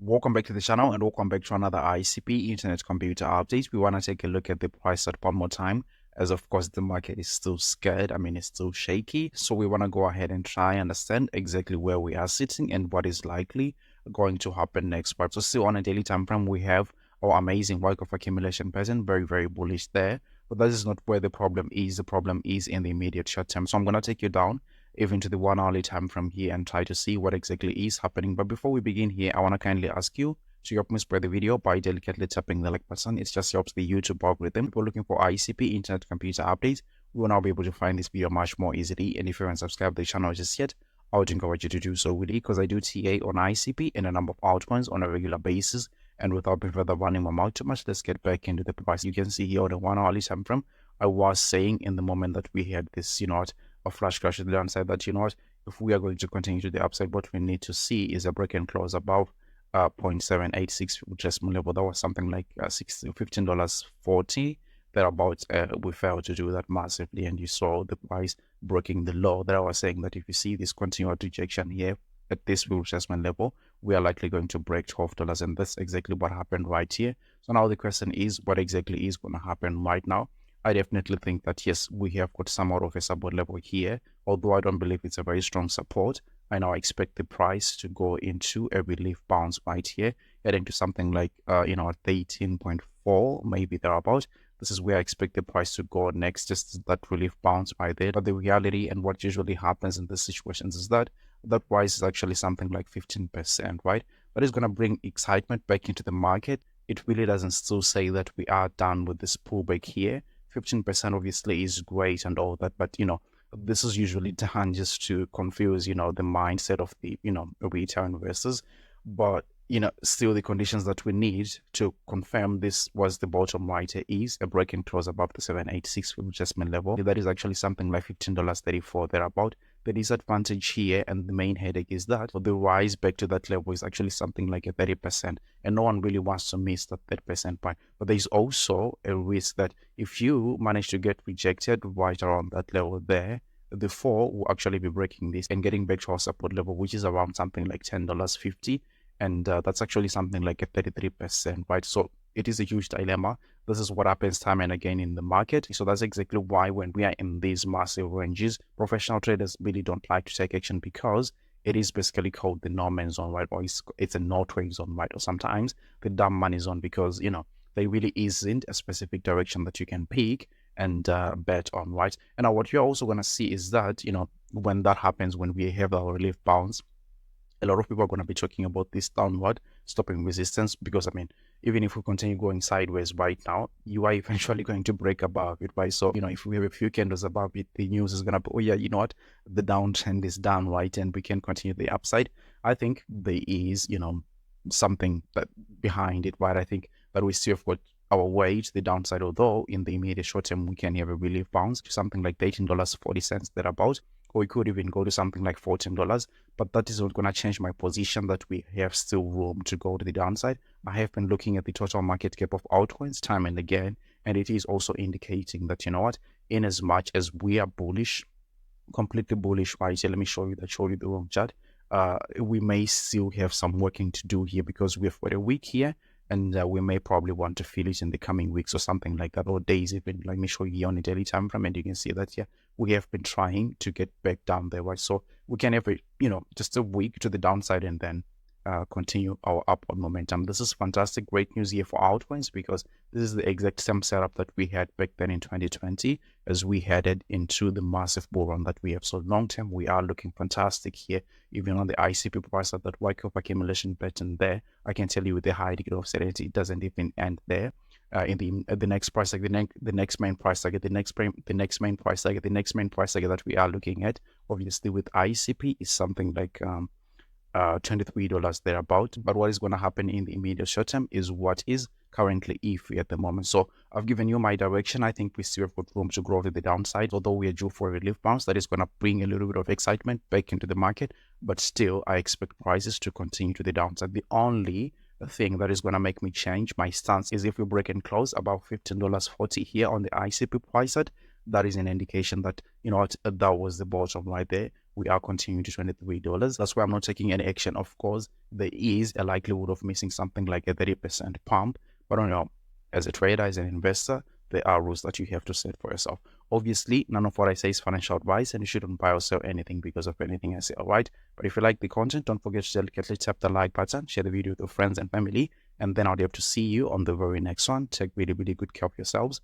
Welcome back to the channel and welcome back to another ICP Internet Computer Update. We want to take a look at the price chart one more time, as of course the market is still scared. It's still shaky. So we want to go ahead and try and understand exactly where we are sitting and what is likely going to happen next. But so still on a daily time frame, we have our amazing work of accumulation pattern, very bullish there. But that is not where the problem is. The problem is in the immediate short term. So I'm going to take you down even to the 1 hourly time from here and try to see what exactly is happening. But before we begin here, I want to kindly ask you to help me spread the video by delicately tapping the like button. It just helps the YouTube algorithm. People looking for ICP Internet Computer Updates will now be able to find this video much more easily. And if you haven't subscribed to the channel just yet, I would encourage you to do so really, because I do TA on ICP and a number of altcoins on a regular basis. And without being further running my mouth too much, let's get back into the price. You can see here on the 1 hourly time frame, I was saying in the moment that we had this, a flash crash to the downside, that if we are going to continue to the upside, what we need to see is a break and close above 0.786 retracement level. That was something like $15.40 thereabouts. We failed to do that massively, and you saw the price breaking the low. That I was saying that if you see this continued rejection here at this retracement level, we are likely going to break $12, and that's exactly what happened right here. So now the question is, what exactly is going to happen right now? I definitely think that yes, we have got somewhat of a support level here, although I don't believe it's a very strong support. I now expect the price to go into a relief bounce right here, heading to something like 18.4, maybe thereabout. This is where I expect the price to go next, just that relief bounce right there. But the reality and what usually happens in these situations is that price is actually something like 15%, right? That is going to bring excitement back into the market. It really doesn't still say that we are done with this pullback here. 15% obviously is great and all that, but this is usually done just to confuse the mindset of the retail investors. But still the conditions that we need to confirm this was the bottom right here is a break and close above the 786 adjustment level. That is actually something like $15.34 thereabout. The disadvantage here and the main headache is that the rise back to that level is actually something like a 30%, and no one really wants to miss that 30% point. But there is also a risk that if you manage to get rejected right around that level there, the fall will actually be breaking this and getting back to our support level, which is around something like $10.50, and that's actually something like a 33%, right? So it is a huge dilemma. This is what happens time and again in the market. So that's exactly why when we are in these massive ranges, professional traders really don't like to take action, because it is basically called the no man's zone, right? Or it's a no trade zone, right? Or sometimes the dumb money zone, because there really isn't a specific direction that you can pick and bet on, right? And now what you're also going to see is that when that happens, when we have our relief bounce, a lot of people are going to be talking about this downward stopping resistance, because even if we continue going sideways right now, you are eventually going to break above it, right? So if we have a few candles above it, the news is going to be, oh yeah, you know what, the downtrend is done, right? And we can continue the upside. I think there is something that behind it, right? I think that we still have got our way to the downside, although in the immediate short term we can have a relief bounce to something like $18.40 thereabout, or we could even go to something like $14, but that is not going to change my position that we have still room to go to the downside. I have been looking at the total market cap of altcoins time and again, and it is also indicating that in as much as we are bullish, completely bullish, right here, let me show you the wrong chart. We may still have some working to do here, because we have got a week here, and we may probably want to feel it in the coming weeks or something like that, or days even. Let me show you here on a daily time frame, and you can see that we have been trying to get back down there, right? So we can have just a week to the downside and then continue our upward momentum. This is fantastic, great news here for altcoins, because this is the exact same setup that we had back then in 2020 as we headed into the massive bull run that we have. So long term, we are looking fantastic here. Even on the ICP price at that wake up accumulation pattern there, I can tell you with a high degree of certainty, it doesn't even end there. In the next price target, the next main price target, the next main price target that we are looking at, obviously with ICP, is something like $23 thereabout. But what is going to happen in the immediate short term is what is currently iffy at the moment. So I've given you my direction. I think we still have got room to grow to the downside, although we are due for a relief bounce that is going to bring a little bit of excitement back into the market. But still, I expect prices to continue to the downside. The only thing that is going to make me change my stance is if we break and close about $15.40 here on the ICP price side. That is an indication that that was the bottom right there. we are continuing to $23. That's why I'm not taking any action. Of course, there is a likelihood of missing something like a 30% pump, but I don't know, as a trader, as an investor, there are rules that you have to set for yourself. Obviously, none of what I say is financial advice, and you shouldn't buy or sell anything because of anything I say, all right? But if you like the content, don't forget to delicately tap the like button, share the video with your friends and family, and then I'll be able to see you on the very next one. Take really, really good care of yourselves.